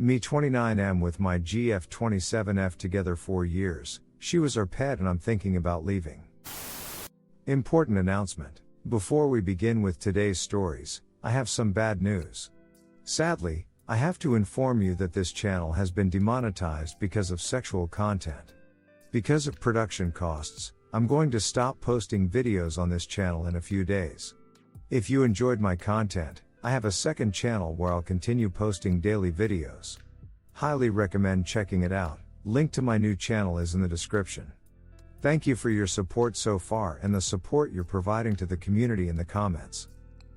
Me 29M with my GF27F together 4 years, she was our pet and I'm thinking about leaving. Important announcement. Before we begin with today's stories, I have some bad news. Sadly, I have to inform you that this channel has been demonetized because of sexual content. Because of production costs, I'm going to stop posting videos on this channel in a few days. If you enjoyed my content, I have a second channel where I'll continue posting daily videos. Highly recommend checking it out. Link to my new channel is in the description. Thank you for your support so far and the support you're providing to the community in the comments.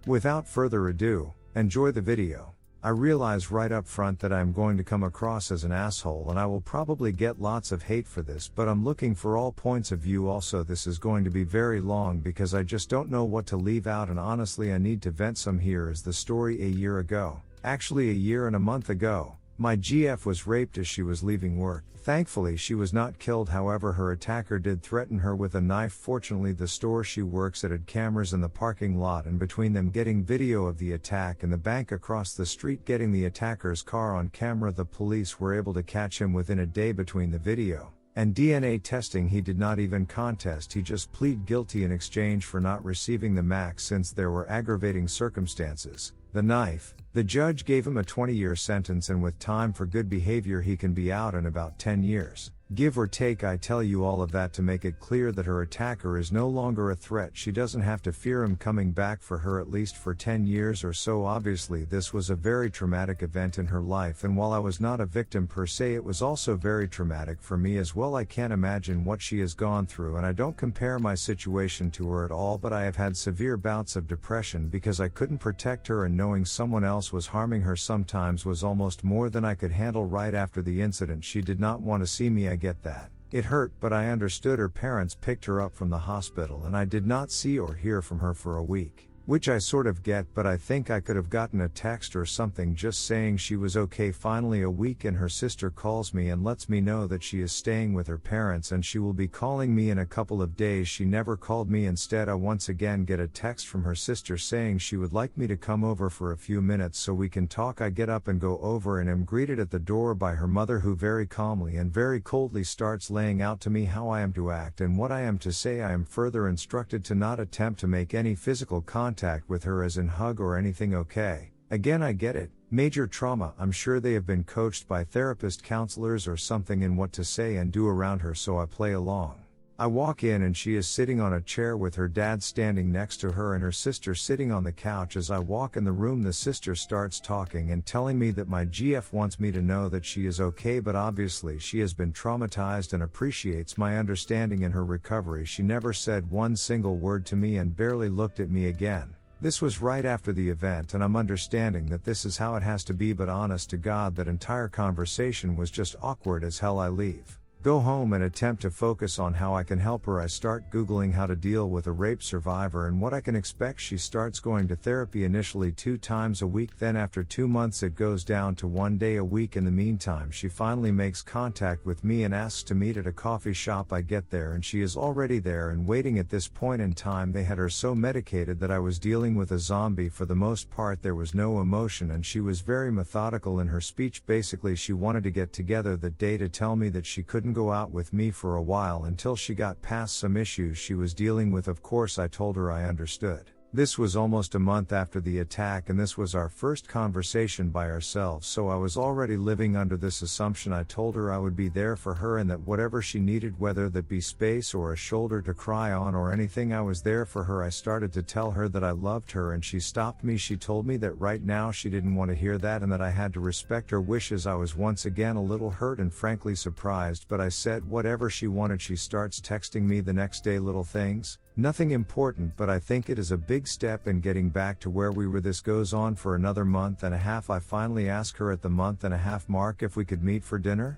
Without further ado, enjoy the video. I realize right up front that I'm going to come across as an asshole and I will probably get lots of hate for this, but I'm looking for all points of view. Also, this is going to be very long because I just don't know what to leave out, and honestly I need to vent some. Here is the story. A year ago, actually a year and a month ago, my GF was raped as she was leaving work. Thankfully she was not killed, however her attacker did threaten her with a knife. Fortunately the store she works at had cameras in the parking lot, and between them getting video of the attack and the bank across the street getting the attacker's car on camera, the police were able to catch him within a day. Between the video and DNA testing he did not even contest, he just pleaded guilty in exchange for not receiving the max since there were aggravating circumstances. The knife. The judge gave him a 20-year sentence, and with time for good behavior he can be out in about 10 years. Give or take. I tell you all of that to make it clear that her attacker is no longer a threat. She doesn't have to fear him coming back for her, at least for 10 years or so. Obviously this was a very traumatic event in her life, and while I was not a victim per se, it was also very traumatic for me as well. I can't imagine what she has gone through, and I don't compare my situation to her at all, but I have had severe bouts of depression because I couldn't protect her, and knowing someone else was harming her sometimes was almost more than I could handle. Right after the incident she did not want to see me. I get that. It hurt, but I understood. Her parents picked her up from the hospital and I did not see or hear from her for a week. Which I sort of get, but I think I could have gotten a text or something just saying she was okay. Finally a week and her sister calls me and lets me know that she is staying with her parents and she will be calling me in a couple of days. She never called me. Instead I once again get a text from her sister saying she would like me to come over for a few minutes so we can talk. I get up and go over and am greeted at the door by her mother, who very calmly and very coldly starts laying out to me how I am to act and what I am to say. I am further instructed to not attempt to make any physical contact with her, as in hug or anything. Okay. Again, I get it. Major trauma. I'm sure they have been coached by therapist counselors or something in what to say and do around her, so I play along. I walk in and she is sitting on a chair with her dad standing next to her and her sister sitting on the couch. As I walk in the room, the sister starts talking and telling me that my GF wants me to know that she is okay, but obviously she has been traumatized and appreciates my understanding in her recovery. She never said one single word to me and barely looked at me again. This was right after the event, and I'm understanding that this is how it has to be, but honest to God, that entire conversation was just awkward as hell. I leave, go home and attempt to focus on how I can help her. I start Googling how to deal with a rape survivor and what I can expect. She starts going to therapy initially 2 times a week, then after 2 months it goes down to 1 day a week. In the meantime she finally makes contact with me and asks to meet at a coffee shop. I get there and she is already there and waiting. At this point in time they had her so medicated that I was dealing with a zombie for the most part. There was no emotion and she was very methodical in her speech. Basically she wanted to get together that day to tell me that she couldn't go out with me for a while until she got past some issues she was dealing with. Of course I told her I understood. This was almost a month after the attack and this was our first conversation by ourselves, so I was already living under this assumption. I told her I would be there for her and that whatever she needed, whether that be space or a shoulder to cry on or anything, I was there for her. I started to tell her that I loved her and she stopped me. She told me that right now she didn't want to hear that and that I had to respect her wishes. I was once again a little hurt and frankly surprised, but I said whatever she wanted. She starts texting me the next day, little things. Nothing important, but I think it is a big step in getting back to where we were. This goes on for another month and a half. I finally ask her at the month and a half mark if we could meet for dinner.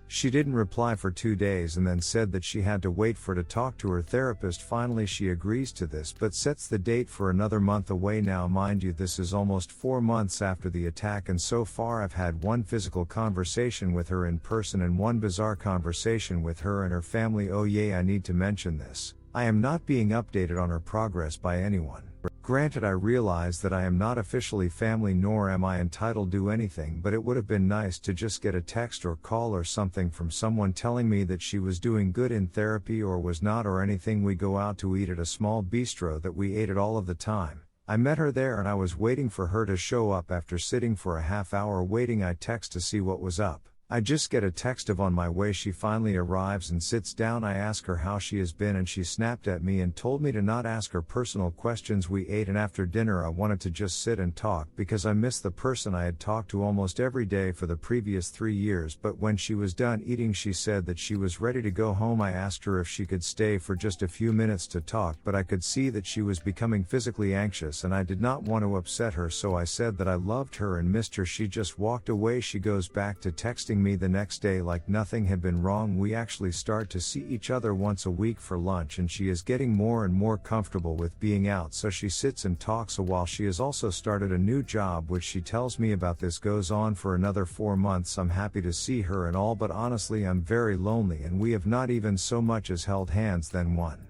She didn't reply for 2 days and then said that she had to wait for to talk to her therapist. Finally she agrees to this but sets the date for another month away. Now mind you, this is almost 4 months after the attack and so far I've had 1 physical conversation with her in person and 1 bizarre conversation with her and her family. Oh yeah, I need to mention this. I am not being updated on her progress by anyone. Granted, I realize that I am not officially family nor am I entitled to anything, but it would have been nice to just get a text or call or something from someone telling me that she was doing good in therapy or was not, or anything. We go out to eat at a small bistro that we ate at all of the time. I met her there and I was waiting for her to show up. After sitting for a half hour waiting, I text to see what was up. I just get a text of on my way. She finally arrives and sits down. I ask her how she has been and she snapped at me and told me to not ask her personal questions. We ate and after dinner I wanted to just sit and talk because I missed the person I had talked to almost every day for the previous 3 years. But when she was done eating she said that she was ready to go home. I asked her if she could stay for just a few minutes to talk, but I could see that she was becoming physically anxious and I did not want to upset her, so I said that I loved her and missed her. She just walked away. She goes back to texting me the next day like nothing had been wrong. We actually start to see each other once a week for lunch and she is getting more and more comfortable with being out, so she sits and talks a while. She has also started a new job which she tells me about. This goes on for another 4 months. I'm happy to see her and all, but honestly I'm very lonely and we have not even so much as held hands. Then one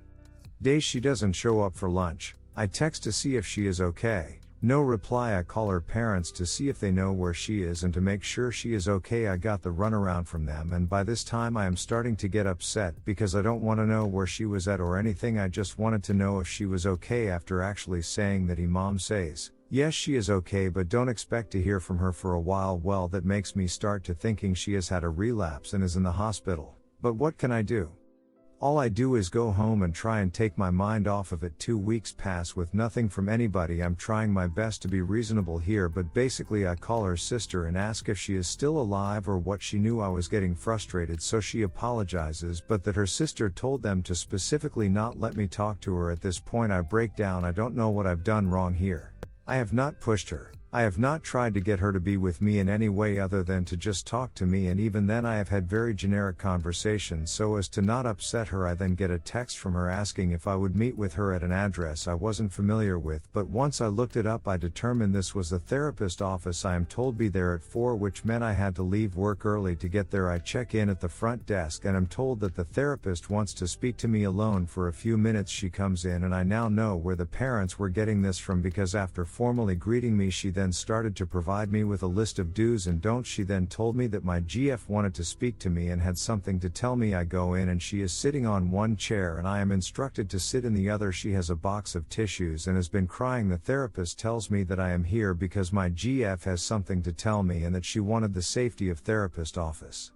day she doesn't show up for lunch. I text to see if she is okay. No reply. I call her parents to see if they know where she is and to make sure she is okay. I got the runaround from them and by this time I am starting to get upset because I don't want to know where she was at or anything. I just wanted to know if she was okay. After actually saying that, mom says, yes, she is okay, but don't expect to hear from her for a while. Well, that makes me start to thinking she has had a relapse and is in the hospital. But what can I do? All I do is go home and try and take my mind off of it. 2 weeks pass with nothing from anybody. I'm trying my best to be reasonable here, but basically I call her sister and ask if she is still alive or what. She knew I was getting frustrated, so she apologizes, but that her sister told them to specifically not let me talk to her. At this point I break down. I don't know what I've done wrong here. I have not pushed her. I have not tried to get her to be with me in any way other than to just talk to me, and even then I have had very generic conversations so as to not upset her. I then get a text from her asking if I would meet with her at an address I wasn't familiar with, but once I looked it up I determined this was a therapist office. I am told be there at 4, which meant I had to leave work early to get there. I check in at the front desk and am told that the therapist wants to speak to me alone for a few minutes. She comes in and I now know where the parents were getting this from, because after formally greeting me she then started to provide me with a list of do's and don'ts. She then told me that my GF wanted to speak to me and had something to tell me. I go in and she is sitting on one chair and I am instructed to sit in the other. She has a box of tissues and has been crying. The therapist tells me that I am here because my GF has something to tell me and that she wanted the safety of therapist office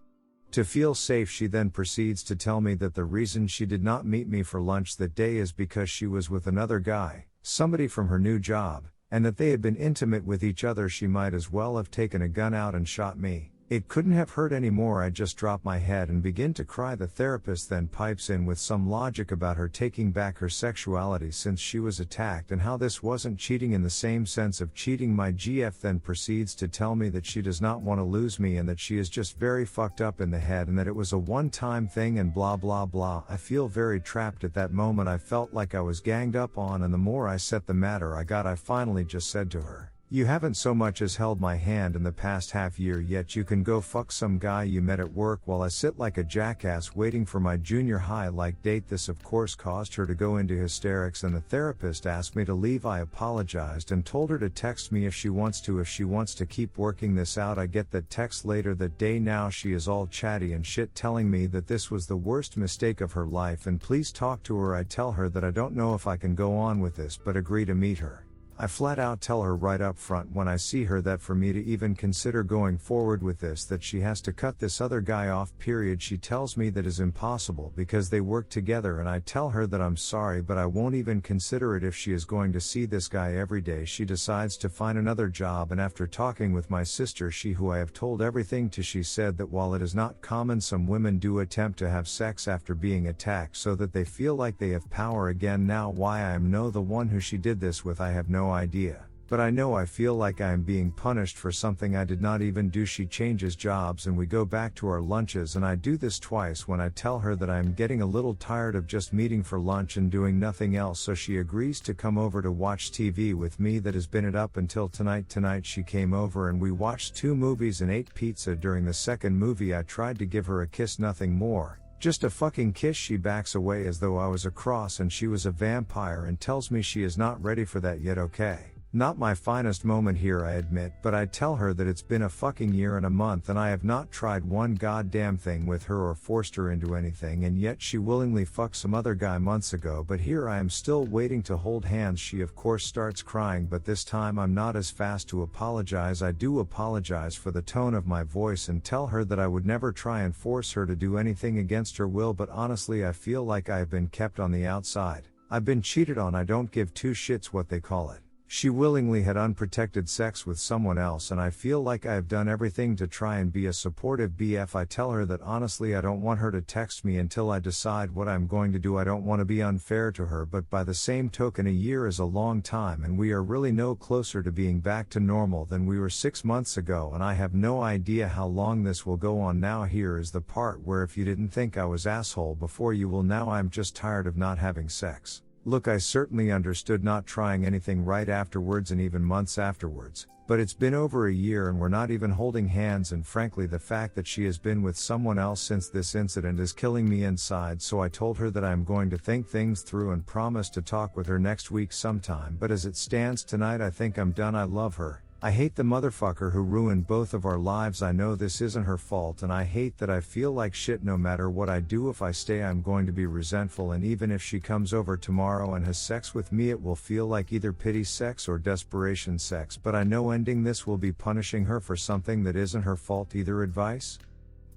to feel safe. She then proceeds to tell me that the reason she did not meet me for lunch that day is because she was with another guy, somebody from her new job, and that they had been intimate with each other. She might as well have taken a gun out and shot me. It couldn't have hurt any more. I just drop my head and begin to cry. The therapist then pipes in with some logic about her taking back her sexuality since she was attacked and how this wasn't cheating in the same sense of cheating. My GF then proceeds to tell me that she does not want to lose me and that she is just very fucked up in the head and that it was a one-time thing and blah blah blah. I feel very trapped at that moment. I felt like I was ganged up on, and the more I set the matter I finally just said to her, "You haven't so much as held my hand in the past half year, yet you can go fuck some guy you met at work," while I sit like a jackass waiting for my junior high-like date. This of course caused her to go into hysterics and the therapist asked me to leave. I apologized and told her to text me if she wants to keep working this out. I get that text later that day. Now she is all chatty and shit, telling me that this was the worst mistake of her life and please talk to her. I tell her that I don't know if I can go on with this but agree to meet her. I flat out tell her right up front when I see her that for me to even consider going forward with this, that she has to cut this other guy off, period. She tells me that is impossible because they work together, and I tell her that I'm sorry but I won't even consider it if she is going to see this guy every day. She decides to find another job, and after talking with my sister, who I have told everything to, she said that while it is not common, some women do attempt to have sex after being attacked so that they feel like they have power again. Now why I am the one who she did this with I have no idea, but I know I feel like I am being punished for something I did not even do. She changes jobs and we go back to our lunches, and I do this twice when I tell her that I am getting a little tired of just meeting for lunch and doing nothing else, so she agrees to come over to watch TV with me. That has been it up until tonight. Tonight she came over and we watched 2 movies and ate pizza. During the second movie I tried to give her a kiss, nothing more. Just a fucking kiss. She backs away as though I was a cross and she was a vampire and tells me she is not ready for that yet. Okay. Not my finest moment here, I admit, but I tell her that it's been a fucking year and a month and I have not tried one goddamn thing with her or forced her into anything, and yet she willingly fucked some other guy months ago, but here I am still waiting to hold hands. She of course starts crying, but this time I'm not as fast to apologize. I do apologize for the tone of my voice and tell her that I would never try and force her to do anything against her will, but honestly I feel like I have been kept on the outside. I've been cheated on. I don't give two shits what they call it. She willingly had unprotected sex with someone else and I feel like I have done everything to try and be a supportive BF. I tell her that honestly I don't want her to text me until I decide what I'm going to do. I don't want to be unfair to her, but by the same token a year is a long time and we are really no closer to being back to normal than we were 6 months ago, and I have no idea how long this will go on. Now here is the part where if you didn't think I was asshole before, you will now. I'm just tired of not having sex. Look, I certainly understood not trying anything right afterwards and even months afterwards, but it's been over a year and we're not even holding hands, and frankly the fact that she has been with someone else since this incident is killing me inside. So I told her that I am going to think things through and promise to talk with her next week sometime, but as it stands tonight I think I'm done. I love her. I hate the motherfucker who ruined both of our lives. I know this isn't her fault and I hate that I feel like shit. No matter what I do, if I stay I'm going to be resentful, and even if she comes over tomorrow and has sex with me it will feel like either pity sex or desperation sex, but I know ending this will be punishing her for something that isn't her fault either. Advice?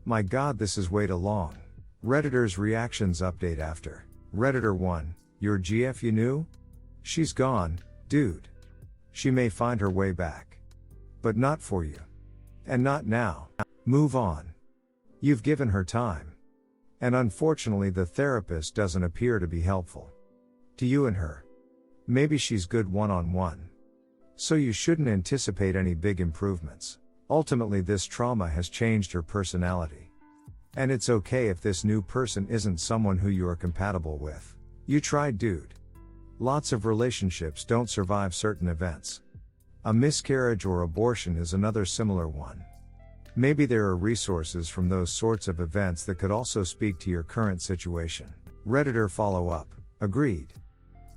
My god, this is way too long. Redditor's reactions update after. Redditor 1, your GF you knew? She's gone, dude. She may find her way back. But not for you. And not now. Move on. You've given her time. And unfortunately the therapist doesn't appear to be helpful to you and her. Maybe she's good one-on-one. So you shouldn't anticipate any big improvements. Ultimately this trauma has changed her personality. And it's okay if this new person isn't someone who you are compatible with. You tried, dude. Lots of relationships don't survive certain events. A miscarriage or abortion is another similar one. Maybe there are resources from those sorts of events that could also speak to your current situation. Redditor follow-up. Agreed.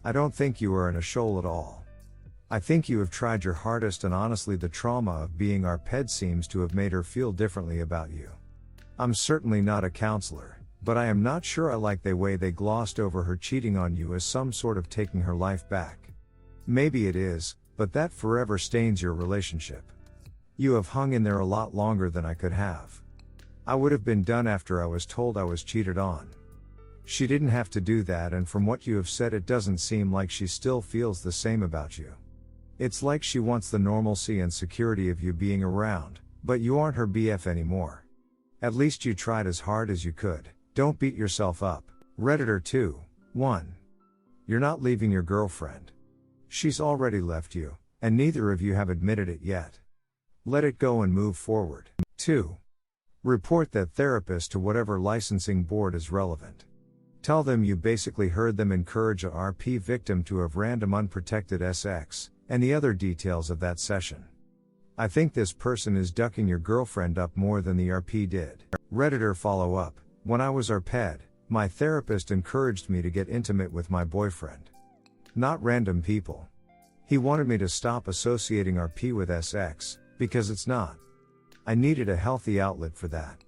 I don't think you are in a shoal at all. I think you have tried your hardest, and honestly the trauma of being our ped seems to have made her feel differently about you. I'm certainly not a counselor, but I am not sure I like the way they glossed over her cheating on you as some sort of taking her life back. Maybe it is, but that forever stains your relationship. You have hung in there a lot longer than I could have. I would have been done after I was told I was cheated on. She didn't have to do that, and from what you have said it doesn't seem like she still feels the same about you. It's like she wants the normalcy and security of you being around, but you aren't her BF anymore. At least you tried as hard as you could. Don't beat yourself up. Redditor 2, 1. You're not leaving your girlfriend. She's already left you, and neither of you have admitted it yet. Let it go and move forward. 2. Report that therapist to whatever licensing board is relevant. Tell them you basically heard them encourage a RP victim to have random unprotected SX, and the other details of that session. I think this person is ducking your girlfriend up more than the RP did. Redditor follow up. When I was RPed, my therapist encouraged me to get intimate with my boyfriend. Not random people. He wanted me to stop associating RP with SX, because it's not. I needed a healthy outlet for that.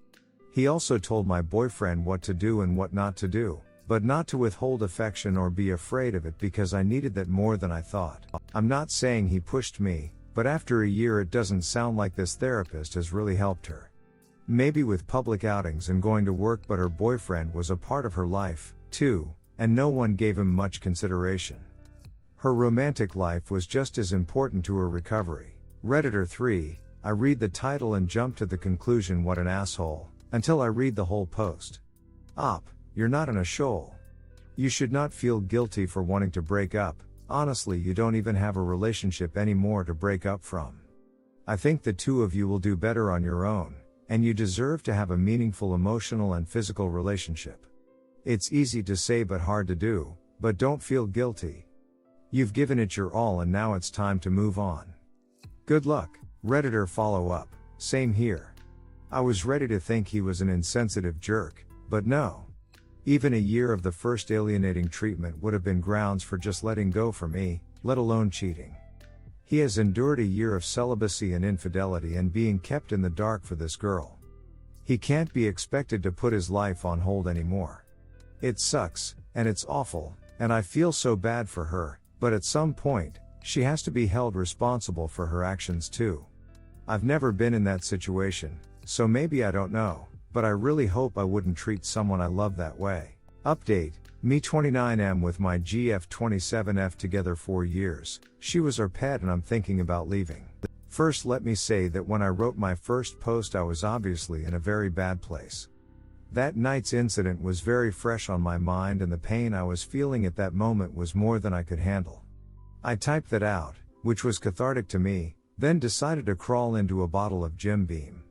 He also told my boyfriend what to do and what not to do, but not to withhold affection or be afraid of it, because I needed that more than I thought. I'm not saying he pushed me, but after a year it doesn't sound like this therapist has really helped her. Maybe with public outings and going to work, but her boyfriend was a part of her life, too, and no one gave him much consideration. Her romantic life was just as important to her recovery. Redditor 3, I read the title and jump to the conclusion, what an asshole, until I read the whole post. Op, you're not in a shoal. You should not feel guilty for wanting to break up. Honestly, you don't even have a relationship anymore to break up from. I think the two of you will do better on your own, and you deserve to have a meaningful emotional and physical relationship. It's easy to say but hard to do, but don't feel guilty. You've given it your all and now it's time to move on. Good luck. Redditor follow up. Same here. I was ready to think he was an insensitive jerk, but no. Even a year of the first alienating treatment would have been grounds for just letting go for me, let alone cheating. He has endured a year of celibacy and infidelity and being kept in the dark for this girl. He can't be expected to put his life on hold anymore. It sucks, and it's awful, and I feel so bad for her, but at some point, she has to be held responsible for her actions too. I've never been in that situation, so maybe I don't know, but I really hope I wouldn't treat someone I love that way. Update, me 29M with my GF27F together 4 years, she was our pet and I'm thinking about leaving. First let me say that when I wrote my first post I was obviously in a very bad place. That night's incident was very fresh on my mind and the pain I was feeling at that moment was more than I could handle. I typed that out, which was cathartic to me, then decided to crawl into a bottle of Jim Beam.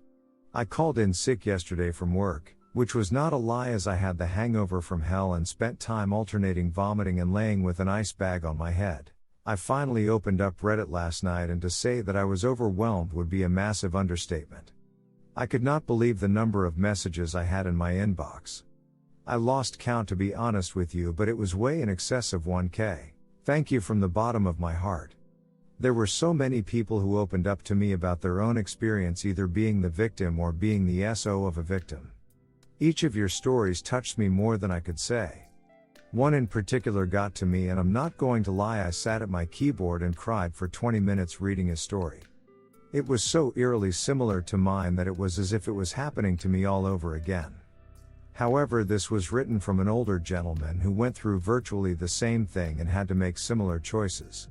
I called in sick yesterday from work, which was not a lie as I had the hangover from hell and spent time alternating vomiting and laying with an ice bag on my head. I finally opened up Reddit last night and to say that I was overwhelmed would be a massive understatement. I could not believe the number of messages I had in my inbox. I lost count to be honest with you, but it was way in excess of 1K. Thank you from the bottom of my heart. There were so many people who opened up to me about their own experience either being the victim or being the SO of a victim. Each of your stories touched me more than I could say. One in particular got to me and I'm not going to lie, I sat at my keyboard and cried for 20 minutes reading his story. It was so eerily similar to mine that it was as if it was happening to me all over again. However, this was written from an older gentleman who went through virtually the same thing and had to make similar choices.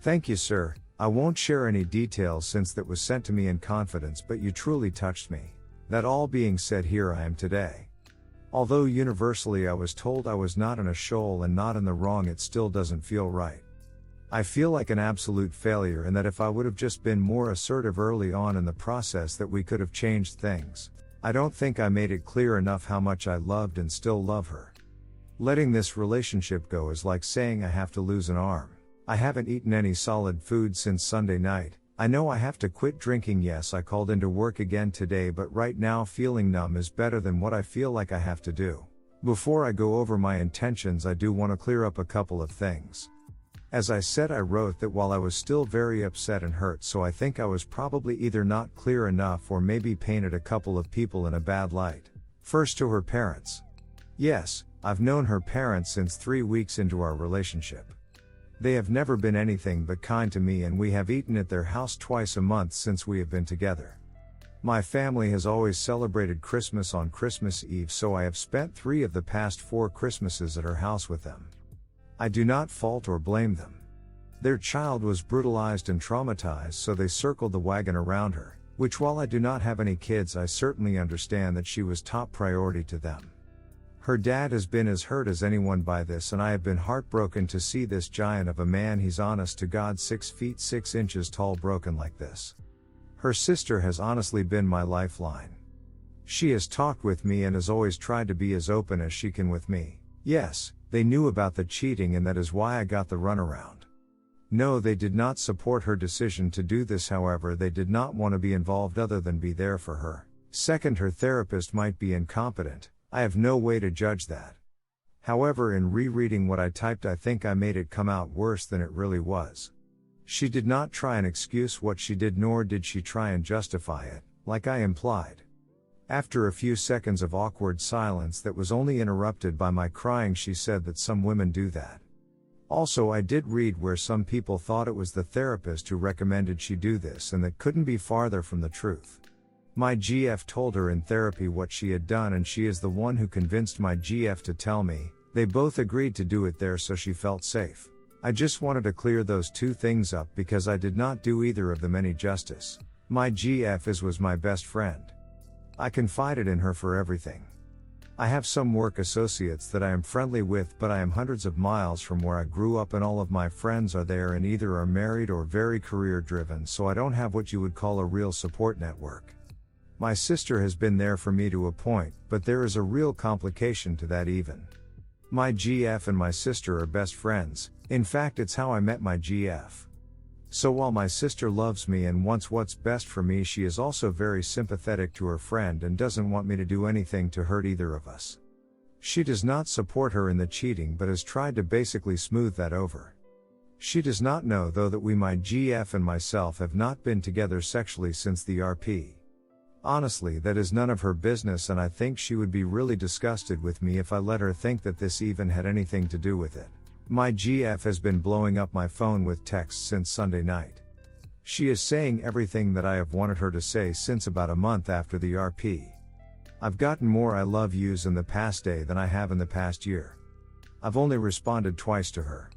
Thank you, sir. I won't share any details since that was sent to me in confidence, but you truly touched me. That all being said, here I am today. Although universally I was told I was not in a shoal and not in the wrong, it still doesn't feel right. I feel like an absolute failure and that if I would have just been more assertive early on in the process that we could have changed things. I don't think I made it clear enough how much I loved and still love her. Letting this relationship go is like saying I have to lose an arm. I haven't eaten any solid food since Sunday night. I know I have to quit drinking. Yes, I called into work again today, but right now feeling numb is better than what I feel like I have to do. Before I go over my intentions, I do want to clear up a couple of things. As I said, I wrote that while I was still very upset and hurt, so I think I was probably either not clear enough or maybe painted a couple of people in a bad light. First, to her parents. Yes, I've known her parents since 3 weeks into our relationship. They have never been anything but kind to me and we have eaten at their house twice a month since we have been together. My family has always celebrated Christmas on Christmas Eve, so I have spent 3 of the past 4 Christmases at her house with them. I do not fault or blame them. Their child was brutalized and traumatized, so they circled the wagon around her, which while I do not have any kids, I certainly understand that she was top priority to them. Her dad has been as hurt as anyone by this and I have been heartbroken to see this giant of a man, he's honest to God 6 feet 6 inches tall, broken like this. Her sister has honestly been my lifeline. She has talked with me and has always tried to be as open as she can with me. Yes, they knew about the cheating and that is why I got the runaround. No, they did not support her decision to do this, however they did not want to be involved other than be there for her. Second, her therapist might be incompetent. I have no way to judge that. However, in rereading what I typed, I think I made it come out worse than it really was. She did not try and excuse what she did, nor did she try and justify it, like I implied. After a few seconds of awkward silence that was only interrupted by my crying, she said that some women do that. Also, I did read where some people thought it was the therapist who recommended she do this, and that couldn't be farther from the truth. My GF told her in therapy what she had done and she is the one who convinced my GF to tell me. They both agreed to do it there so she felt safe. I just wanted to clear those 2 things up because I did not do either of them any justice. My GF was my best friend. I confided in her for everything. I have some work associates that I am friendly with, but I am hundreds of miles from where I grew up and all of my friends are there and either are married or very career driven, so I don't have what you would call a real support network. My sister has been there for me to a point, but there is a real complication to that even. My GF and my sister are best friends. In fact, it's how I met my GF. So while my sister loves me and wants what's best for me, she is also very sympathetic to her friend and doesn't want me to do anything to hurt either of us. She does not support her in the cheating but has tried to basically smooth that over. She does not know though that my GF and myself have not been together sexually since the RP. Honestly, that is none of her business, and I think she would be really disgusted with me if I let her think that this even had anything to do with it. My GF has been blowing up my phone with texts since Sunday night. She is saying everything that I have wanted her to say since about a month after the RP. I've gotten more I love yous in the past day than I have in the past year. I've only responded twice to her.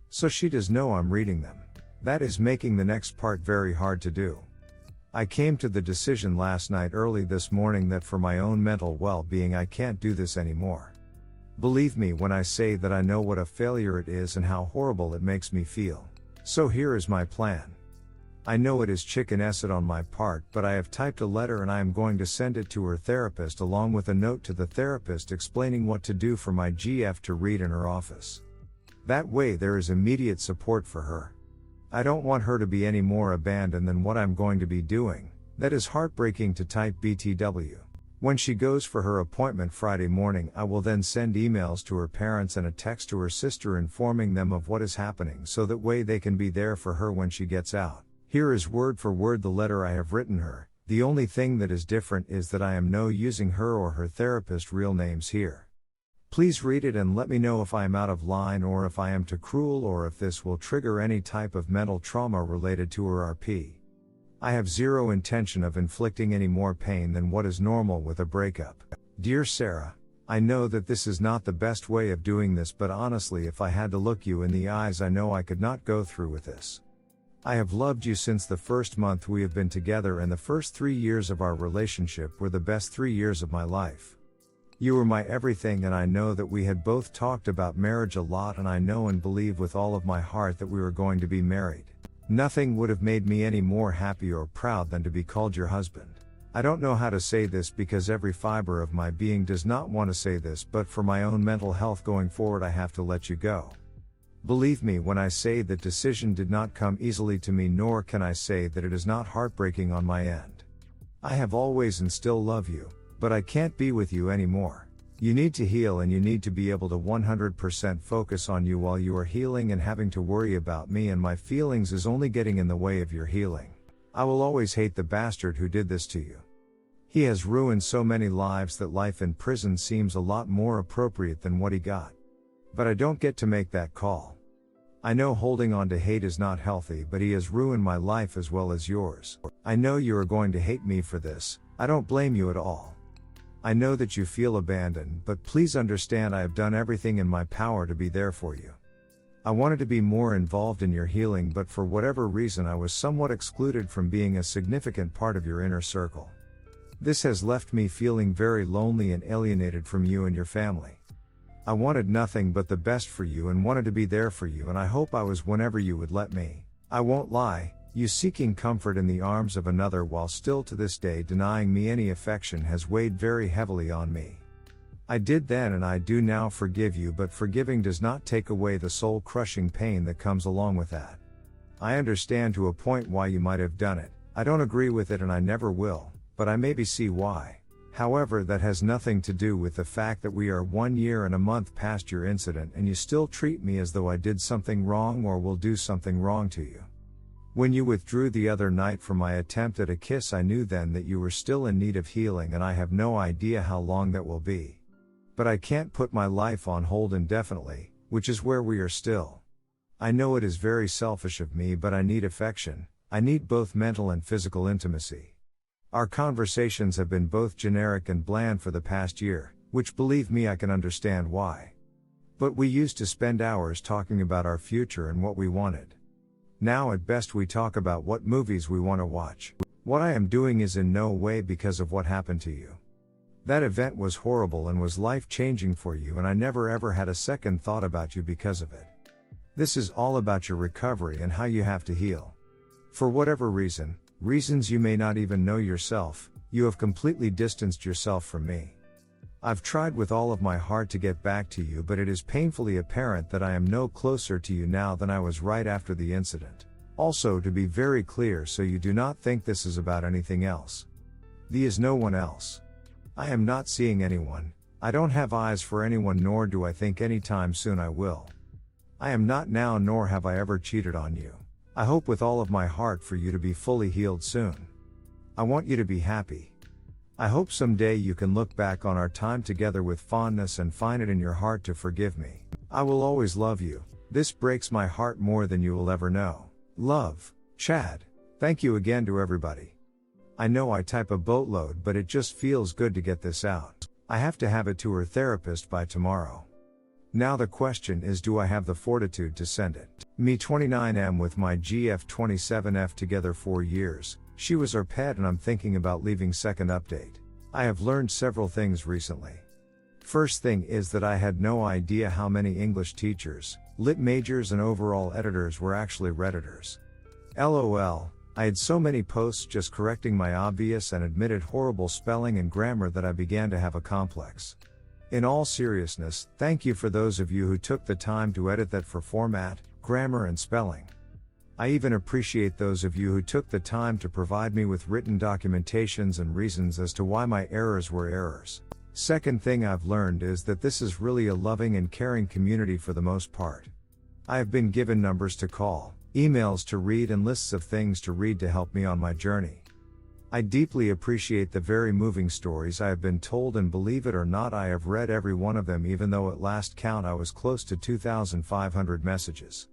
So she does know I'm reading them. That is making the next part very hard to do. I came to the decision last night early this morning that for my own mental well-being I can't do this anymore. Believe me when I say that I know what a failure it is and how horrible it makes me feel. So here is my plan. I know it is chicken-esset on my part, but I have typed a letter and I am going to send it to her therapist along with a note to the therapist explaining what to do for my GF to read in her office. That way there is immediate support for her. I don't want her to be any more abandoned than what I'm going to be doing. That is heartbreaking to type BTW. When she goes for her appointment Friday morning, I will then send emails to her parents and a text to her sister informing them of what is happening so that way they can be there for her when she gets out. Here is word for word the letter I have written her. The only thing that is different is that I am no using her or her therapist real names here. Please read it and let me know if I am out of line or if I am too cruel or if this will trigger any type of mental trauma related to her RP. I have zero intention of inflicting any more pain than what is normal with a breakup. Dear Sarah, I know that this is not the best way of doing this, but honestly if I had to look you in the eyes I know I could not go through with this. I have loved you since the first month we have been together, and the first 3 years of our relationship were the best 3 years of my life. You were my everything, and I know that we had both talked about marriage a lot, and I know and believe with all of my heart that we were going to be married. Nothing would have made me any more happy or proud than to be called your husband. I don't know how to say this because every fiber of my being does not want to say this, but for my own mental health going forward I have to let you go. Believe me when I say that decision did not come easily to me, nor can I say that it is not heartbreaking on my end. I have always and still love you, but I can't be with you anymore. You need to heal, and you need to be able to 100% focus on you while you are healing, and having to worry about me and my feelings is only getting in the way of your healing. I will always hate the bastard who did this to you. He has ruined so many lives that life in prison seems a lot more appropriate than what he got. But I don't get to make that call. I know holding on to hate is not healthy, but he has ruined my life as well as yours. I know you are going to hate me for this. I don't blame you at all. I know that you feel abandoned, but please understand I have done everything in my power to be there for you. I wanted to be more involved in your healing, but for whatever reason I was somewhat excluded from being a significant part of your inner circle. This has left me feeling very lonely and alienated from you and your family. I wanted nothing but the best for you and wanted to be there for you, and I hope I was whenever you would let me. I won't lie, you seeking comfort in the arms of another while still to this day denying me any affection has weighed very heavily on me. I did then and I do now forgive you, but forgiving does not take away the soul-crushing pain that comes along with that. I understand to a point why you might have done it. I don't agree with it and I never will, but I maybe see why. However, that has nothing to do with the fact that we are 1 year and a month past your incident and you still treat me as though I did something wrong or will do something wrong to you. When you withdrew the other night from my attempt at a kiss, I knew then that you were still in need of healing, and I have no idea how long that will be. But I can't put my life on hold indefinitely, which is where we are still. I know it is very selfish of me, but I need affection. I need both mental and physical intimacy. Our conversations have been both generic and bland for the past year, which believe me I can understand why. But we used to spend hours talking about our future and what we wanted. Now at best we talk about what movies we want to watch. What I am doing is in no way because of what happened to you. That event was horrible and was life-changing for you, and I never ever had a second thought about you because of it. This is all about your recovery and how you have to heal. For whatever reasons you may not even know yourself, you have completely distanced yourself from me. I've tried with all of my heart to get back to you, but it is painfully apparent that I am no closer to you now than I was right after the incident. Also, to be very clear so you do not think this is about anything else. There is no one else. I am not seeing anyone, I don't have eyes for anyone, nor do I think anytime soon I will. I am not now, nor have I ever cheated on you. I hope with all of my heart for you to be fully healed soon. I want you to be happy. I hope someday you can look back on our time together with fondness and find it in your heart to forgive me. I will always love you. This breaks my heart more than you will ever know. Love, Chad. Thank you again to everybody. I know I type a boatload, but it just feels good to get this out. I have to have it to her therapist by tomorrow. Now the question is, do I have the fortitude to send it? Me 29M with my GF27F together 4 years. She was our pet and I'm thinking about leaving. Second update. I have learned several things recently. First thing is that I had no idea how many English teachers, lit majors and overall editors were actually Redditors. LOL, I had so many posts just correcting my obvious and admitted horrible spelling and grammar that I began to have a complex. In all seriousness, thank you for those of you who took the time to edit that for format, grammar and spelling. I even appreciate those of you who took the time to provide me with written documentations and reasons as to why my errors were errors. Second thing I've learned is that this is really a loving and caring community for the most part. I have been given numbers to call, emails to read and lists of things to read to help me on my journey. I deeply appreciate the very moving stories I have been told, and believe it or not, I have read every one of them, even though at last count I was close to 2,500 messages.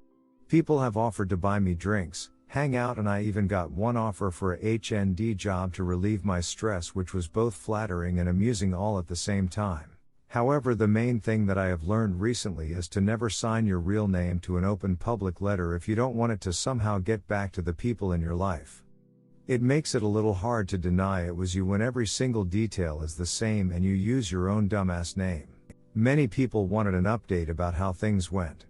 People have offered to buy me drinks, hang out, and I even got one offer for a HND job to relieve my stress, which was both flattering and amusing all at the same time. However, the main thing that I have learned recently is to never sign your real name to an open public letter if you don't want it to somehow get back to the people in your life. It makes it a little hard to deny it was you when every single detail is the same and you use your own dumbass name. Many people wanted an update about how things went.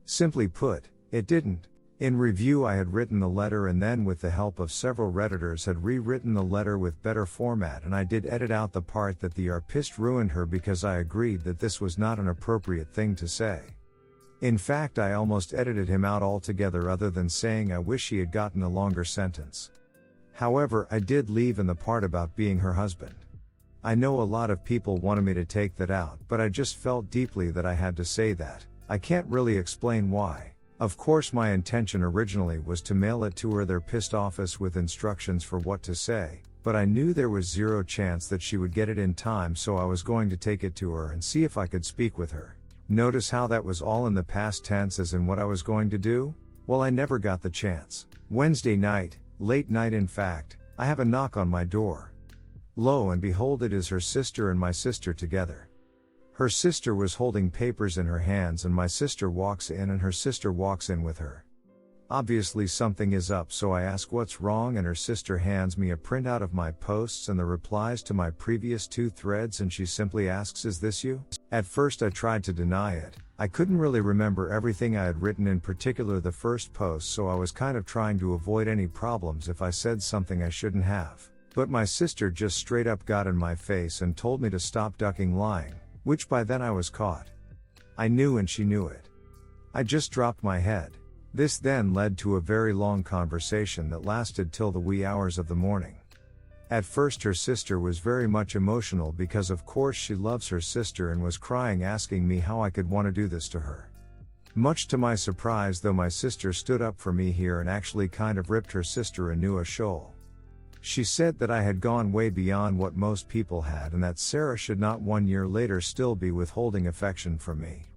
Simply put, it didn't. In review, I had written the letter and then with the help of several Redditors had rewritten the letter with better format, and I did edit out the part that the arpist ruined her because I agreed that this was not an appropriate thing to say. In fact, I almost edited him out altogether, other than saying I wish he had gotten a longer sentence. However, I did leave in the part about being her husband. I know a lot of people wanted me to take that out, but I just felt deeply that I had to say that. I can't really explain why. Of course, my intention originally was to mail it to her their pissed office with instructions for what to say, but I knew there was zero chance that she would get it in time, so I was going to take it to her and see if I could speak with her. Notice how that was all in the past tense, as in what I was going to do? Well, I never got the chance. Wednesday night, late night in fact, I have a knock on my door. Lo and behold, it is her sister and my sister together. Her sister was holding papers in her hands and my sister walks in and her sister walks in with her. Obviously something is up, so I ask what's wrong, and her sister hands me a printout of my posts and the replies to my previous 2 threads, and she simply asks, "Is this you?" At first I tried to deny it. I couldn't really remember everything I had written, in particular the first post, so I was kind of trying to avoid any problems if I said something I shouldn't have. But my sister just straight up got in my face and told me to stop ducking lying, which by then I was caught. I knew and she knew it. I just dropped my head. This then led to a very long conversation that lasted till the wee hours of the morning. At first her sister was very much emotional because of course she loves her sister and was crying, asking me how I could want to do this to her. Much to my surprise though, my sister stood up for me here and actually kind of ripped her sister a new shoal. She said that I had gone way beyond what most people had, and that Sarah should not 1 year later still be withholding affection from me.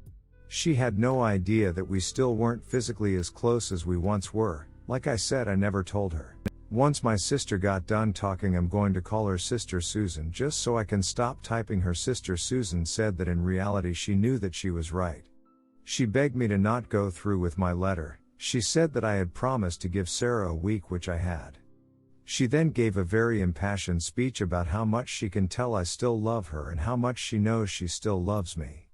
She had no idea that we still weren't physically as close as we once were. Like I said, I never told her. Once my sister got done talking, I'm going to call her sister Susan just so I can stop typing her sister. Susan said that in reality she knew that she was right. She begged me to not go through with my letter. She said that I had promised to give Sarah a week, which I had. She then gave a very impassioned speech about how much she can tell I still love her and how much she knows she still loves me.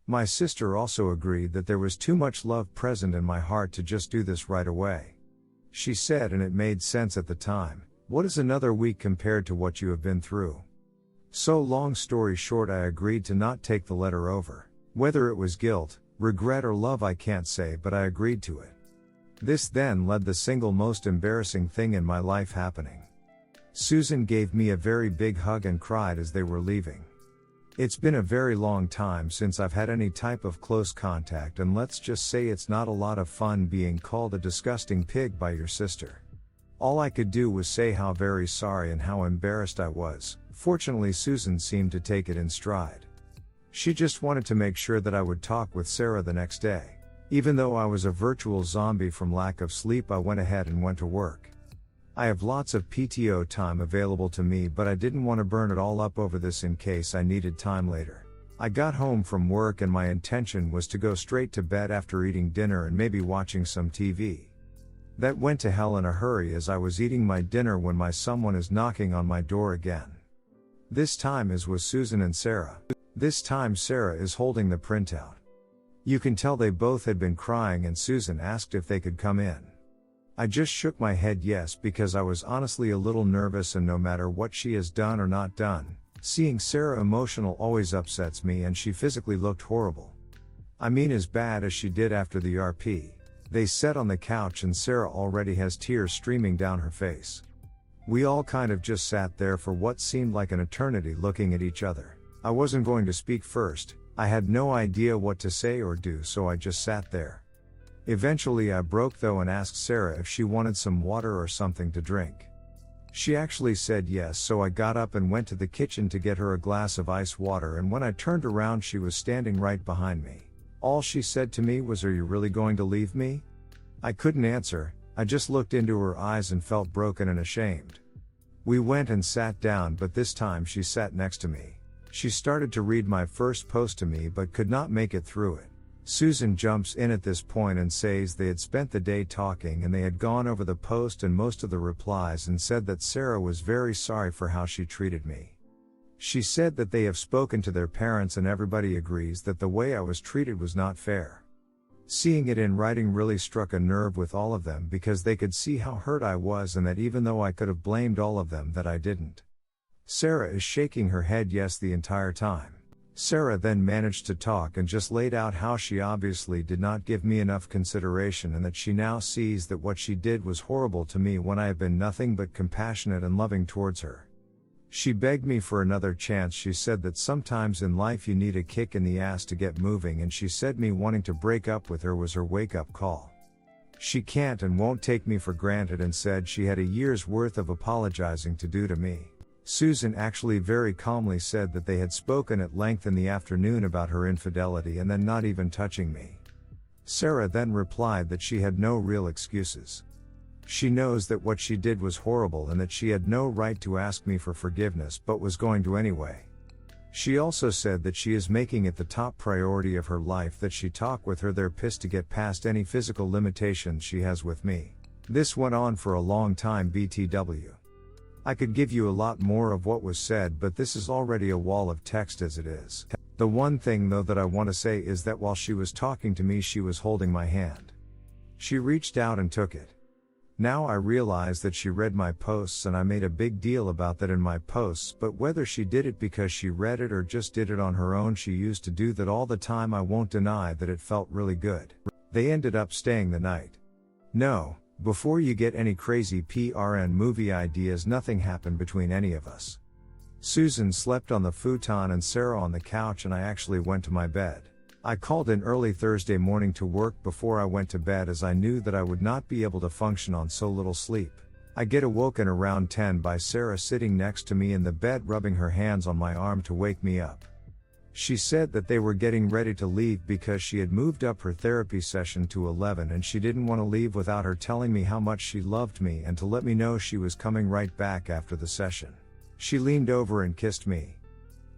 My sister also agreed that there was too much love present in my heart to just do this right away. She said, and it made sense at the time, "What is another week compared to what you have been through?" So long story short, I agreed to not take the letter over. Whether it was guilt, regret or love I can't say, but I agreed to it. This then led the single most embarrassing thing in my life happening. Susan gave me a very big hug and cried as they were leaving. It's been a very long time since I've had any type of close contact, and let's just say it's not a lot of fun being called a disgusting pig by your sister. All I could do was say how very sorry and how embarrassed I was. Fortunately, Susan seemed to take it in stride. She just wanted to make sure that I would talk with Sarah the next day. Even though I was a virtual zombie from lack of sleep, I went ahead and went to work. I have lots of PTO time available to me, but I didn't want to burn it all up over this in case I needed time later. I got home from work and my intention was to go straight to bed after eating dinner and maybe watching some TV. That went to hell in a hurry as I was eating my dinner when someone is knocking on my door again. This time is with Susan and Sarah. This time Sarah is holding the printout. You can tell they both had been crying, and Susan asked if they could come in. I just shook my head yes, because I was honestly a little nervous, and no matter what she has done or not done, seeing Sarah emotional always upsets me, and she physically looked horrible. I mean as bad as she did after the RP. They sat on the couch and Sarah already has tears streaming down her face. We all kind of just sat there for what seemed like an eternity looking at each other. I wasn't going to speak first. I had no idea what to say or do, so I just sat there. Eventually I broke though and asked Sarah if she wanted some water or something to drink. She actually said yes, so I got up and went to the kitchen to get her a glass of ice water, and when I turned around she was standing right behind me. All she said to me was, "Are you really going to leave me?" I couldn't answer, I just looked into her eyes and felt broken and ashamed. We went and sat down, but this time she sat next to me. She started to read my first post to me but could not make it through it. Susan jumps in at this point and says they had spent the day talking and they had gone over the post and most of the replies, and said that Sarah was very sorry for how she treated me. She said that they have spoken to their parents and everybody agrees that the way I was treated was not fair. Seeing it in writing really struck a nerve with all of them, because they could see how hurt I was, and that even though I could have blamed all of them, that I didn't. Sarah is shaking her head yes the entire time. Sarah then managed to talk and just laid out how she obviously did not give me enough consideration, and that she now sees that what she did was horrible to me when I have been nothing but compassionate and loving towards her. She begged me for another chance. She said that sometimes in life you need a kick in the ass to get moving, and she said me wanting to break up with her was her wake-up call. She can't and won't take me for granted, and said she had a year's worth of apologizing to do to me. Susan actually very calmly said that they had spoken at length in the afternoon about her infidelity and then not even touching me. Sarah then replied that she had no real excuses. She knows that what she did was horrible and that she had no right to ask me for forgiveness, but was going to anyway. She also said that she is making it the top priority of her life that she talk with her therapist to get past any physical limitations she has with me. This went on for a long time BTW. I could give you a lot more of what was said, but this is already a wall of text as it is. The one thing though that I want to say is that while she was talking to me, she was holding my hand. She reached out and took it. Now I realize that she read my posts, and I made a big deal about that in my posts, but whether she did it because she read it or just did it on her own, she used to do that all the time. I won't deny that it felt really good. They ended up staying the night. No, before you get any crazy PRN movie ideas, nothing happened between any of us. Susan slept on the futon and Sarah on the couch, and I actually went to my bed. I called in early Thursday morning to work before I went to bed, as I knew that I would not be able to function on so little sleep. I get awoken around 10 by Sarah sitting next to me in the bed, rubbing her hands on my arm to wake me up. She said that they were getting ready to leave because she had moved up her therapy session to 11 and she didn't want to leave without her telling me how much she loved me and to let me know she was coming right back after the session. She leaned over and kissed me.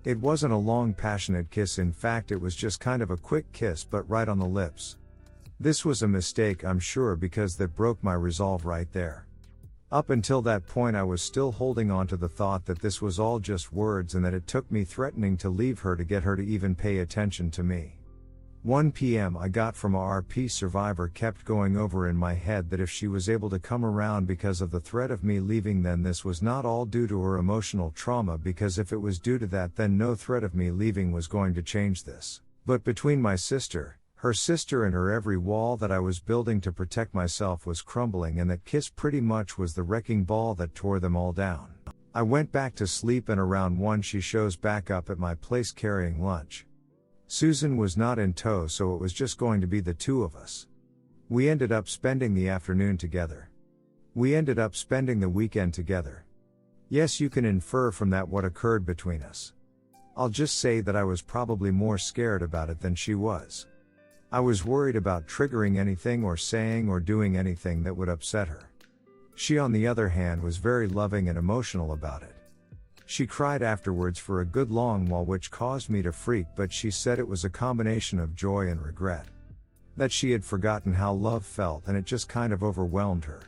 It wasn't a long passionate kiss, in fact it was just kind of a quick kiss, but right on the lips. This was a mistake, I'm sure, because that broke my resolve right there. Up until that point I was still holding on to the thought that this was all just words and that it took me threatening to leave her to get her to even pay attention to me. 1 p.m. I got from a RP survivor kept going over in my head that if she was able to come around because of the threat of me leaving, then this was not all due to her emotional trauma, because if it was due to that, then no threat of me leaving was going to change this. But between my sister, her sister, and her, every wall that I was building to protect myself was crumbling, and that kiss pretty much was the wrecking ball that tore them all down. I went back to sleep and around 1 she shows back up at my place carrying lunch. Susan was not in tow, so it was just going to be the two of us. We ended up spending the afternoon together. We ended up spending the weekend together. Yes, you can infer from that what occurred between us. I'll just say that I was probably more scared about it than she was. I was worried about triggering anything or saying or doing anything that would upset her. She, on the other hand, was very loving and emotional about it. She cried afterwards for a good long while, which caused me to freak, but she said it was a combination of joy and regret. That she had forgotten how love felt and it just kind of overwhelmed her.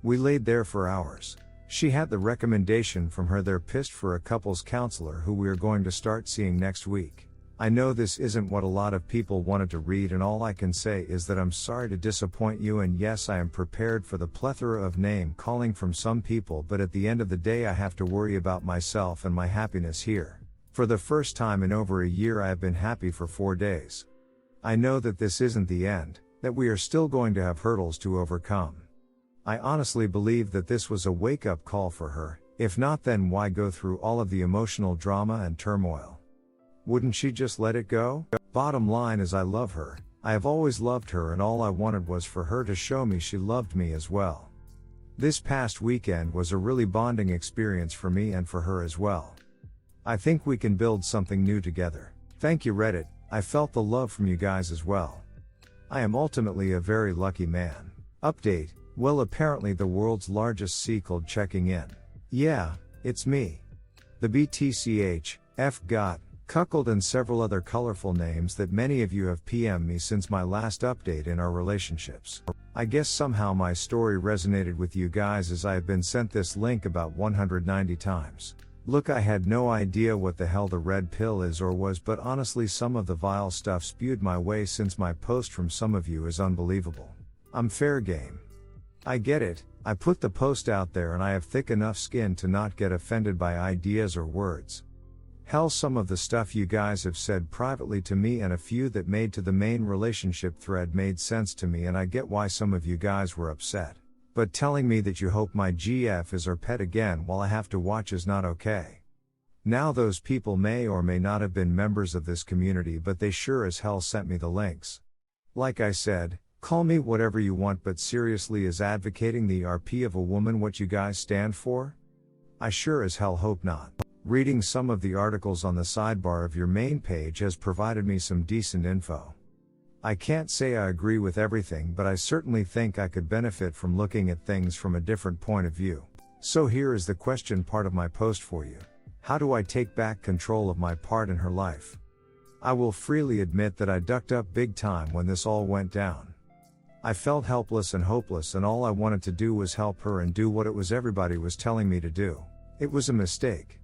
We laid there for hours. She had the recommendation from her therapist for a couples counselor who we are going to start seeing next week. I know this isn't what a lot of people wanted to read, and all I can say is that I'm sorry to disappoint you, and yes, I am prepared for the plethora of name calling from some people, but at the end of the day I have to worry about myself and my happiness here. For the first time in over a year I have been happy for 4 days. I know that this isn't the end, that we are still going to have hurdles to overcome. I honestly believe that this was a wake-up call for her. If not, then why go through all of the emotional drama and turmoil? Wouldn't she just let it go? Bottom line is I love her. I have always loved her, and all I wanted was for her to show me she loved me as well. This past weekend was a really bonding experience for me and for her as well. I think we can build something new together. Thank you, Reddit. I felt the love from you guys as well. I am ultimately a very lucky man. Update. Well, apparently the world's largest sea called checking in. Yeah, it's me. The BTCH, F got, Cuckold, and several other colorful names that many of you have PM'd me since my last update in our relationships. I guess somehow my story resonated with you guys, as I have been sent this link about 190 times. Look, I had no idea what the hell the red pill is or was, but honestly some of the vile stuff spewed my way since my post from some of you is unbelievable. I'm fair game. I get it. I put the post out there and I have thick enough skin to not get offended by ideas or words. Hell, some of the stuff you guys have said privately to me and a few that made to the main relationship thread made sense to me, and I get why some of you guys were upset. But telling me that you hope my GF is our pet again while I have to watch is not okay. Now, those people may or may not have been members of this community, but they sure as hell sent me the links. Like I said, call me whatever you want, but seriously, is advocating the RP of a woman what you guys stand for? I sure as hell hope not. Reading some of the articles on the sidebar of your main page has provided me some decent info. I can't say I agree with everything, but I certainly think I could benefit from looking at things from a different point of view. So here is the question part of my post for you. How do I take back control of my part in her life? I will freely admit that I ducked up big time when this all went down. I felt helpless and hopeless, and all I wanted to do was help her and do what it was everybody was telling me to do. It was a mistake.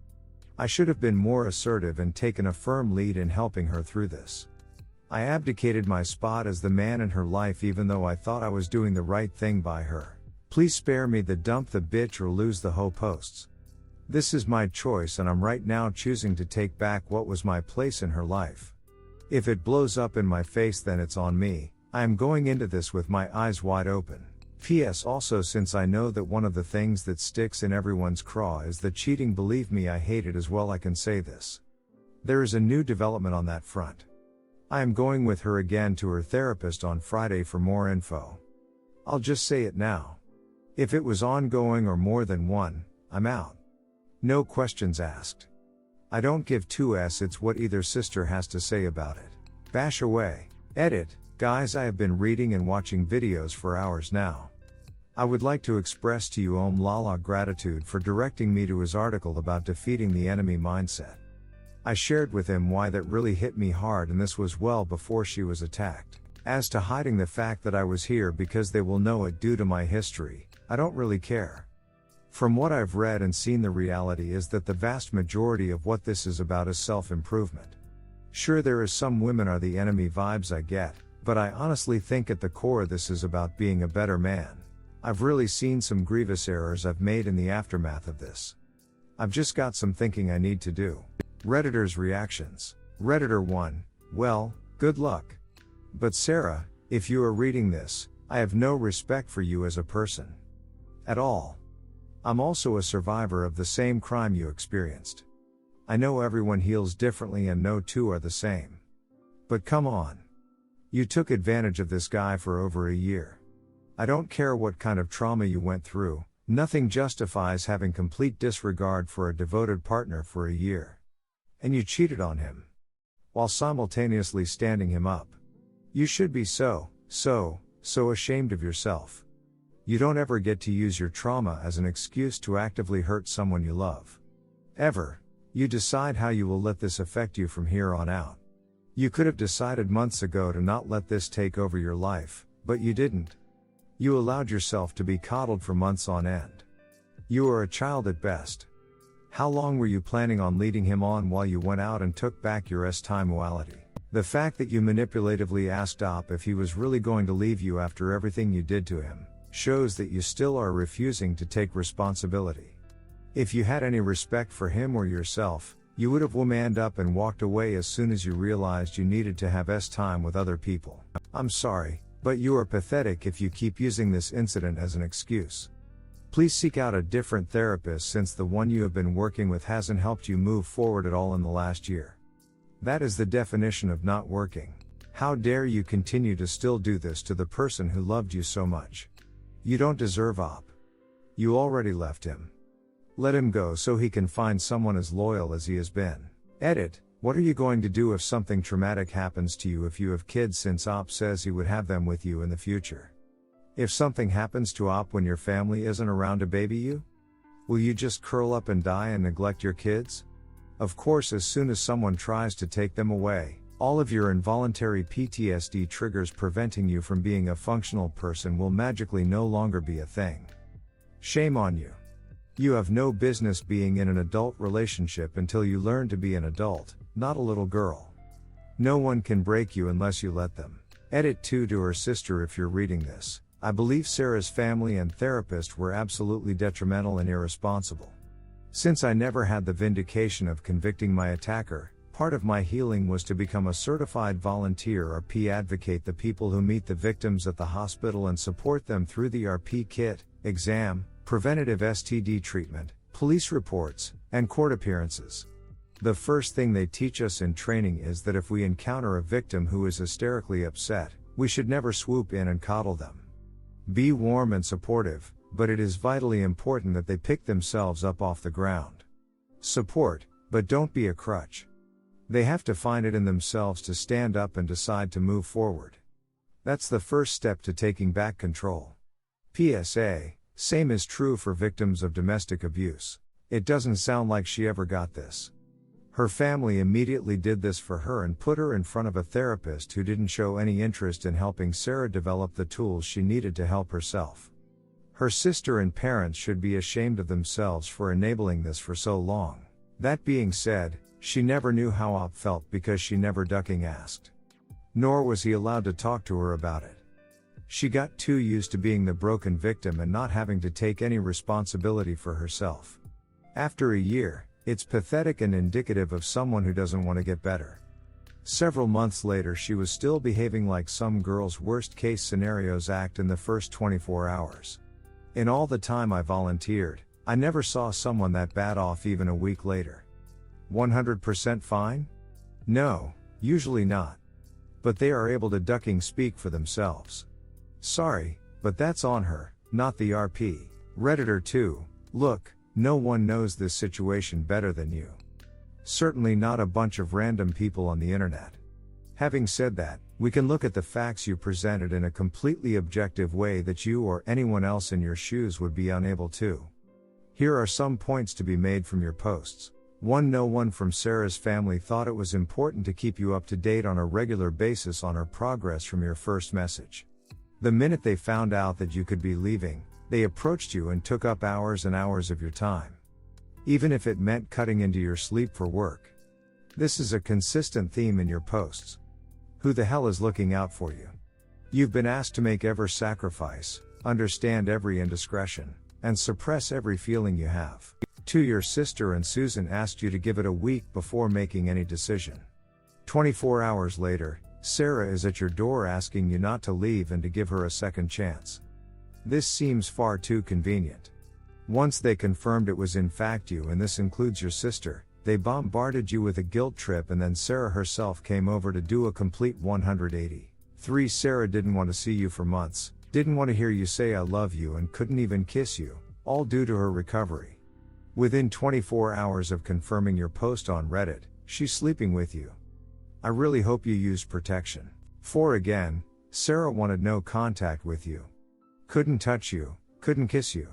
I should have been more assertive and taken a firm lead in helping her through this. I abdicated my spot as the man in her life even though I thought I was doing the right thing by her. Please spare me the dump the bitch or lose the hoe posts. This is my choice, and I'm right now choosing to take back what was my place in her life. If it blows up in my face, then it's on me. I am going into this with my eyes wide open. P.S. Also, since I know that one of the things that sticks in everyone's craw is the cheating, believe me, I hate it as well. I can say this. There is a new development on that front. I am going with her again to her therapist on Friday for more info. I'll just say it now. If it was ongoing or more than one, I'm out. No questions asked. I don't give two s, it's what either sister has to say about it. Bash away. Edit. Guys, I have been reading and watching videos for hours now. I would like to express to you Lala gratitude for directing me to his article about defeating the enemy mindset. I shared with him why that really hit me hard, and this was well before she was attacked. As to hiding the fact that I was here because they will know it due to my history, I don't really care. From what I've read and seen, the reality is that the vast majority of what this is about is self-improvement. Sure, there is some women are the enemy vibes I get, but I honestly think at the core this is about being a better man. I've really seen some grievous errors I've made in the aftermath of this. I've just got some thinking I need to do. Redditors' reactions. Redditor 1, well, good luck. But Sarah, if you are reading this, I have no respect for you as a person. At all. I'm also a survivor of the same crime you experienced. I know everyone heals differently and no two are the same. But come on. You took advantage of this guy for over a year. I don't care what kind of trauma you went through, nothing justifies having complete disregard for a devoted partner for a year. And you cheated on him, while simultaneously standing him up. You should be so ashamed of yourself. You don't ever get to use your trauma as an excuse to actively hurt someone you love. Ever. You decide how you will let this affect you from here on out. You could have decided months ago to not let this take over your life, but you didn't. You allowed yourself to be coddled for months on end. You are a child at best. How long were you planning on leading him on while you went out and took back your time-uality? The fact that you manipulatively asked Op if he was really going to leave you after everything you did to him, shows that you still are refusing to take responsibility. If you had any respect for him or yourself, you would have manned up and walked away as soon as you realized you needed to have time with other people. I'm sorry, but you are pathetic if you keep using this incident as an excuse. Please seek out a different therapist since the one you have been working with hasn't helped you move forward at all in the last year. That is the definition of not working. How dare you continue to still do this to the person who loved you so much? You don't deserve Op. You already left him. Let him go so he can find someone as loyal as he has been. Edit. What are you going to do if something traumatic happens to you if you have kids, since Op says he would have them with you in the future? If something happens to Op when your family isn't around to baby you? Will you just curl up and die and neglect your kids? Of course, as soon as someone tries to take them away, all of your involuntary PTSD triggers preventing you from being a functional person will magically no longer be a thing. Shame on you. You have no business being in an adult relationship until you learn to be an adult, not a little girl. No one can break you unless you let them. Edit 2 to her sister. If you're reading this, I believe Sarah's family and therapist were absolutely detrimental and irresponsible. Since I never had the vindication of convicting my attacker, part of my healing was to become a certified volunteer RP advocate, the people who meet the victims at the hospital and support them through the RP kit, exam, preventative STD treatment, police reports, and court appearances. The first thing they teach us in training is that if we encounter a victim who is hysterically upset, we should never swoop in and coddle them. Be warm and supportive, but it is vitally important that they pick themselves up off the ground. Support, but don't be a crutch. They have to find it in themselves to stand up and decide to move forward. That's the first step to taking back control. PSA. Same is true for victims of domestic abuse. It doesn't sound like she ever got this. Her family immediately did this for her and put her in front of a therapist who didn't show any interest in helping Sarah develop the tools she needed to help herself. Her sister and parents should be ashamed of themselves for enabling this for so long. That being said, she never knew how Op felt because she never ducking asked. Nor was he allowed to talk to her about it. She got too used to being the broken victim and not having to take any responsibility for herself. After a year, it's pathetic and indicative of someone who doesn't want to get better. Several months later, she was still behaving like some girls' worst-case scenarios act in the first 24 hours. In all the time I volunteered, I never saw someone that bad off even a week later. 100% fine? No, usually not. But they are able to ducking speak for themselves. Sorry, but that's on her, not the RP. Redditor 2, look, no one knows this situation better than you. Certainly not a bunch of random people on the internet. Having said that, we can look at the facts you presented in a completely objective way that you or anyone else in your shoes would be unable to. Here are some points to be made from your posts. 1. No one from Sarah's family thought it was important to keep you up to date on a regular basis on her progress from your first message. The minute they found out that you could be leaving, they approached you and took up hours and hours of your time. Even if it meant cutting into your sleep for work. This is a consistent theme in your posts. Who the hell is looking out for you? You've been asked to make every sacrifice, understand every indiscretion, and suppress every feeling you have. 2. Your sister and Susan asked you to give it a week before making any decision. 24 hours later, Sarah is at your door asking you not to leave and to give her a second chance. This seems far too convenient. Once they confirmed it was in fact you, and this includes your sister, they bombarded you with a guilt trip, and then Sarah herself came over to do a complete 180. 3. Sarah didn't want to see you for months, didn't want to hear you say I love you, and couldn't even kiss you, all due to her recovery. Within 24 hours of confirming your post on Reddit, she's sleeping with you. I really hope you used protection. 4. Again, Sarah wanted no contact with you. Couldn't touch you, couldn't kiss you.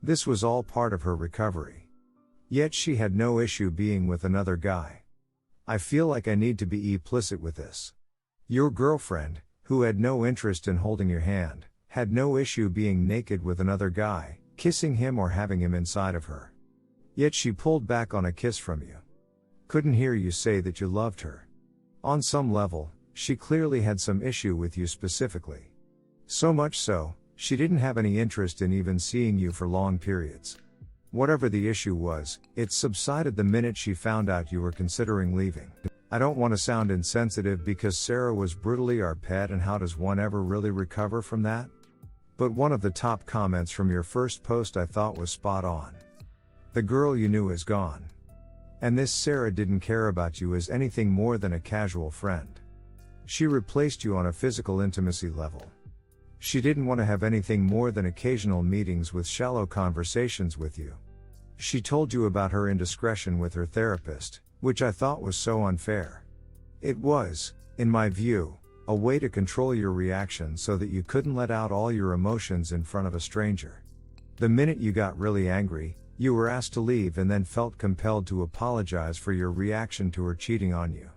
This was all part of her recovery. Yet she had no issue being with another guy. I feel like I need to be explicit with this. Your girlfriend, who had no interest in holding your hand, had no issue being naked with another guy, kissing him or having him inside of her. Yet she pulled back on a kiss from you. Couldn't hear you say that you loved her. On some level, she clearly had some issue with you specifically. So much so, she didn't have any interest in even seeing you for long periods. Whatever the issue was, it subsided the minute she found out you were considering leaving. I don't want to sound insensitive because Sarah was brutally our pet, and how does one ever really recover from that? But one of the top comments from your first post I thought was spot on. The girl you knew is gone. And this Sarah didn't care about you as anything more than a casual friend. She replaced you on a physical intimacy level. She didn't want to have anything more than occasional meetings with shallow conversations with you. She told you about her indiscretion with her therapist, which I thought was so unfair. It was, in my view, a way to control your reaction so that you couldn't let out all your emotions in front of a stranger. The minute you got really angry, you were asked to leave and then felt compelled to apologize for your reaction to her cheating on you.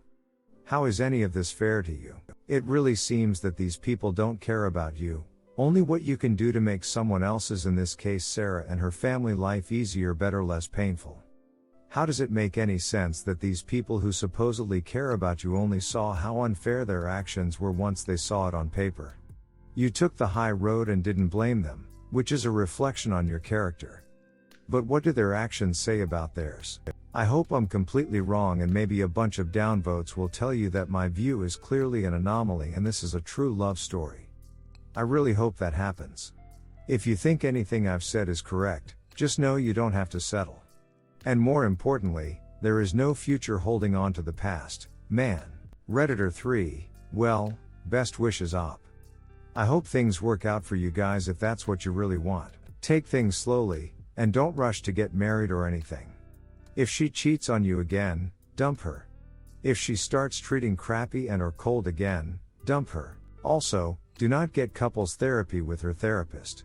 How is any of this fair to you? It really seems that these people don't care about you, only what you can do to make someone else's, in this case Sarah and her family, life easier, better, less painful. How does it make any sense that these people who supposedly care about you only saw how unfair their actions were once they saw it on paper? You took the high road and didn't blame them, which is a reflection on your character. But what do their actions say about theirs? I hope I'm completely wrong, and maybe a bunch of downvotes will tell you that my view is clearly an anomaly and this is a true love story. I really hope that happens. If you think anything I've said is correct, just know you don't have to settle. And more importantly, there is no future holding on to the past, man. Redditor 3, well, best wishes op. I hope things work out for you guys if that's what you really want. Take things slowly, and don't rush to get married or anything. If she cheats on you again, dump her. If she starts treating crappy and or cold again, dump her. Also, do not get couples therapy with her therapist.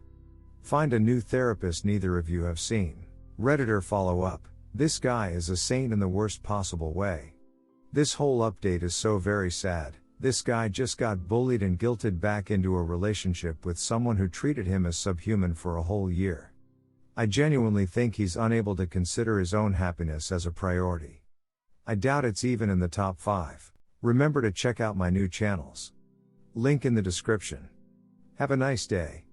Find a new therapist neither of you have seen. Redditor follow up, this guy is a saint in the worst possible way. This whole update is so very sad. This guy just got bullied and guilted back into a relationship with someone who treated him as subhuman for a whole year. I genuinely think he's unable to consider his own happiness as a priority. I doubt it's even in the top 5. Remember to check out my new channels. Link in the description. Have a nice day.